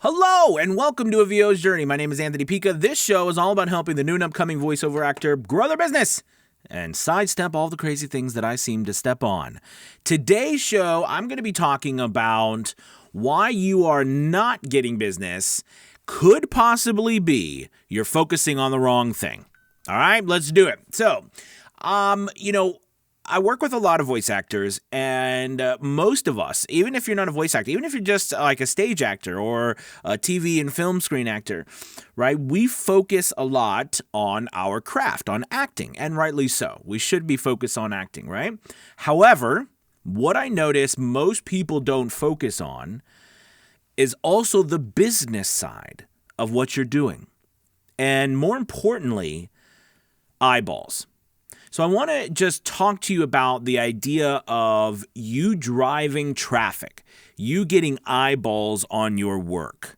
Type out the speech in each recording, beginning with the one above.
Hello and welcome to A VO's Journey. My name is Anthony Pica. This show is all about helping the new and upcoming voiceover actor grow their business and sidestep all the crazy things that I seem to step on. Today's show, I'm going to be talking about why you are not getting business could possibly be you're focusing on the wrong thing. All right, let's do it. So, I work with a lot of voice actors, and most of us, even if you're not a voice actor, even if you're just like a stage actor or a TV and film screen actor, right, we focus a lot on our craft, on acting, and rightly so. We should be focused on acting, right? However, what I notice most people don't focus on is also the business side of what you're doing. And more importantly, eyeballs. So I want to just talk to you about the idea of you driving traffic, you getting eyeballs on your work.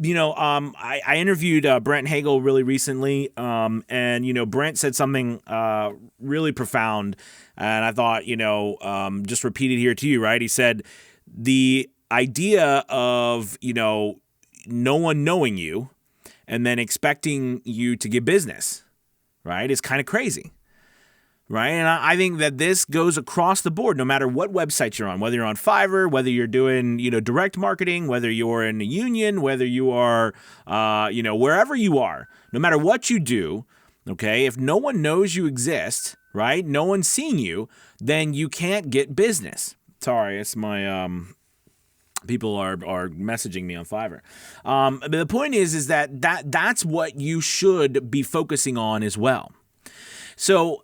I interviewed Brent Hagel really recently, and Brent said something really profound, and I thought, just repeat it here to you, right? He said the idea of, no one knowing you and then expecting you to get business, right, is kind of crazy, right? And I think that this goes across the board, no matter what website you're on, whether you're on Fiverr, whether you're doing, direct marketing, whether you're in a union, whether you are, wherever you are, no matter what you do, okay, if no one knows you exist, right, no one's seeing you, then you can't get business. Sorry, it's my, people are messaging me on Fiverr. But the point is that's what you should be focusing on as well. So,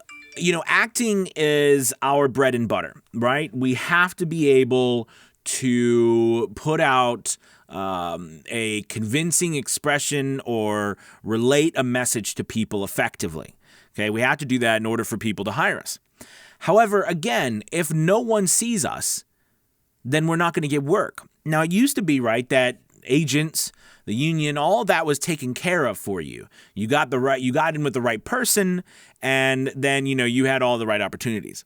acting is our bread and butter, right? We have to be able to put out a convincing expression or relate a message to people effectively. Okay, we have to do that in order for people to hire us. However, again, if no one sees us, then we're not going to get work. Now, it used to be, right, that agents, the union, all that was taken care of for you. You got in with the right person, and then, you had all the right opportunities.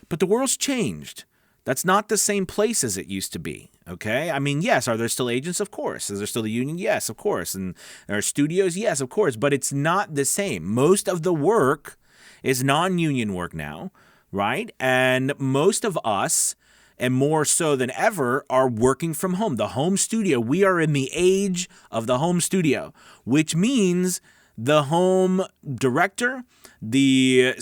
But the world's changed. That's not the same place as it used to be, okay? I mean, yes, are there still agents? Of course. Is there still a union? Yes, of course. And are studios? Yes, of course. But it's not the same. Most of the work is non-union work now, right? And most of us, and more so than ever, are working from home. The home studio. We are in the age of the home studio, which means the home director, the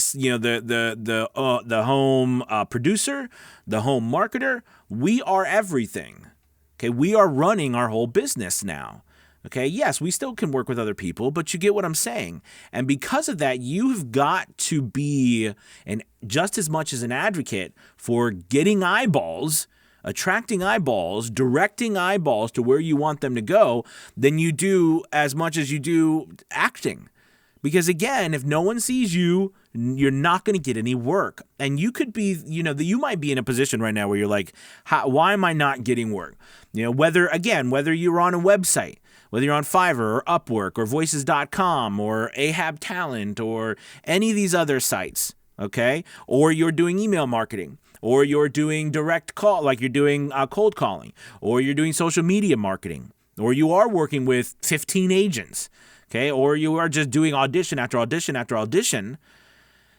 home producer, the home marketer. We are everything. Okay, we are running our whole business now. Okay, yes, we still can work with other people, but you get what I'm saying. And because of that, you've got to be just as much as an advocate for getting eyeballs, attracting eyeballs, directing eyeballs to where you want them to go than you do as much as you do acting. Because again, if no one sees you, you're not going to get any work. And you could be, you might be in a position right now where you're like, why am I not getting work? Whether you're on a website, whether you're on Fiverr or Upwork or Voices.com or Ahab Talent or any of these other sites, okay? Or you're doing email marketing, or you're doing direct call, like you're doing cold calling, or you're doing social media marketing, or you are working with 15 agents, okay? Or you are just doing audition after audition after audition.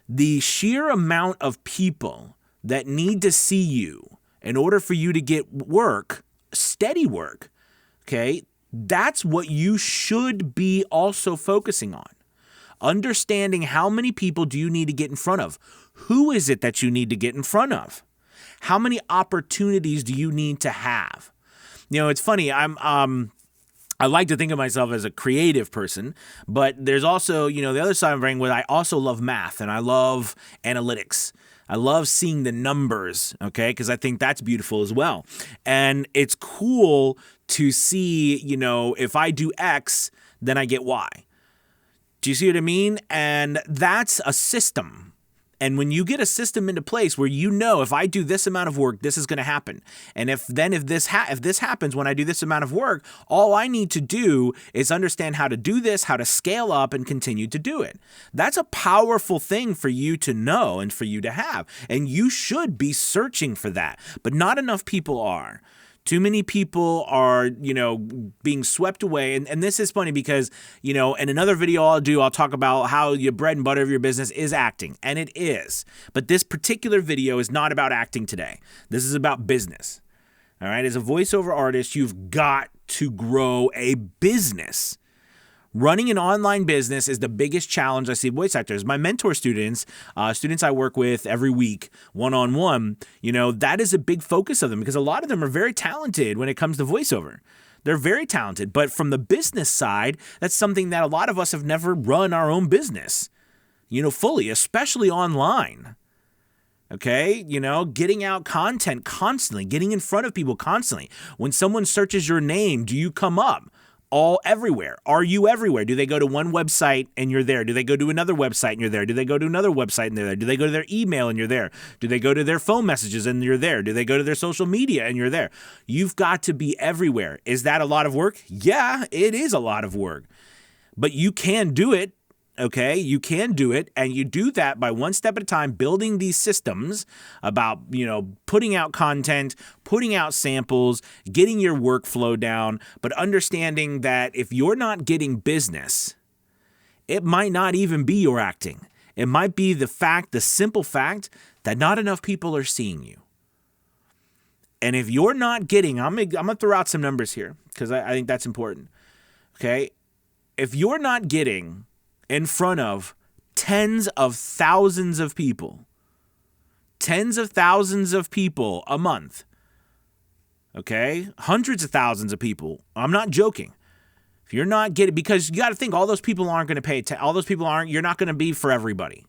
The sheer amount of people that need to see you in order for you to get work, steady work, okay? That's what you should be also focusing on. Understanding how many people do you need to get in front of? Who is it that you need to get in front of? How many opportunities do you need to have? It's funny. I like to think of myself as a creative person, but there's also, the other side of my brain where I also love math and I love analytics. I love seeing the numbers, okay, because I think that's beautiful as well. And it's cool to see, if I do X, then I get Y. Do you see what I mean? And that's a system. And when you get a system into place where if I do this amount of work, this is going to happen. And if this happens when I do this amount of work, all I need to do is understand how to do this, how to scale up and continue to do it. That's a powerful thing for you to know and for you to have. And you should be searching for that. But not enough people are. Too many people are, being swept away. And this is funny because, in another video I'll talk about how your bread and butter of your business is acting. And it is. But this particular video is not about acting today. This is about business. All right. As a voiceover artist, you've got to grow a business. Running an online business is the biggest challenge I see voice actors. My mentor students I work with every week, one-on-one, that is a big focus of them because a lot of them are very talented when it comes to voiceover. They're very talented. But from the business side, that's something that a lot of us have never run our own business, fully, especially online. Okay, getting out content constantly, getting in front of people constantly. When someone searches your name, do you come up? Everywhere. Are you everywhere? Do they go to one website and you're there? Do they go to another website and you're there? Do they go to another website and they're there? Do they go to their email and you're there? Do they go to their phone messages and you're there? Do they go to their social media and you're there? You've got to be everywhere. Is that a lot of work? Yeah, it is a lot of work. But you can do it. Okay, you can do it, and you do that by one step at a time, building these systems about, putting out content, putting out samples, getting your workflow down, but understanding that if you're not getting business, it might not even be your acting. It might be the simple fact that not enough people are seeing you. And if you're not getting, I'm gonna throw out some numbers here because I think that's important. Okay, if you're not getting in front of tens of thousands of people a month, okay? Hundreds of thousands of people. I'm not joking. If you're not getting, because you got to think all those people aren't going to pay attention. All those people you're not going to be for everybody.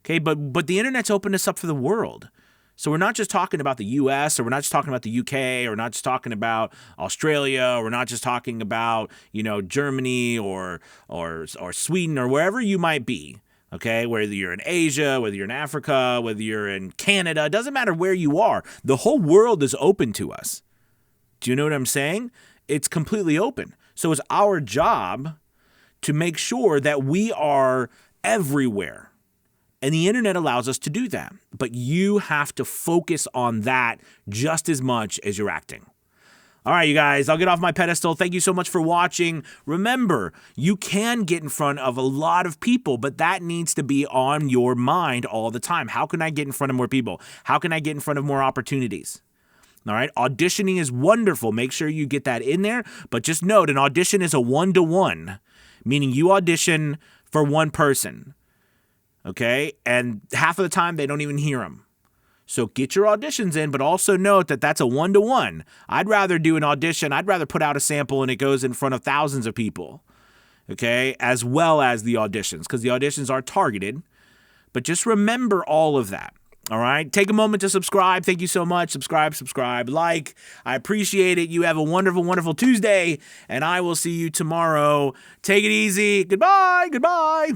Okay, but the internet's opened us up for the world. So we're not just talking about the US, or we're not just talking about the UK, or we're not just talking about Australia, or we're not just talking about, Germany or Sweden or wherever you might be. Okay, whether you're in Asia, whether you're in Africa, whether you're in Canada, it doesn't matter where you are. The whole world is open to us. Do you know what I'm saying? It's completely open. So it's our job to make sure that we are everywhere. And the internet allows us to do that. But you have to focus on that just as much as you're acting. All right, you guys, I'll get off my pedestal. Thank you so much for watching. Remember, you can get in front of a lot of people, but that needs to be on your mind all the time. How can I get in front of more people? How can I get in front of more opportunities? All right, auditioning is wonderful. Make sure you get that in there. But just note, an audition is a one-to-one, meaning you audition for one person. Okay, and half of the time they don't even hear them. So get your auditions in, but also note that that's a one-to-one. I'd rather do an audition. I'd rather put out a sample and it goes in front of thousands of people, okay, as well as the auditions, because the auditions are targeted. But just remember all of that, all right? Take a moment to subscribe. Thank you so much. Subscribe, like. I appreciate it. You have a wonderful, wonderful Tuesday, and I will see you tomorrow. Take it easy. Goodbye.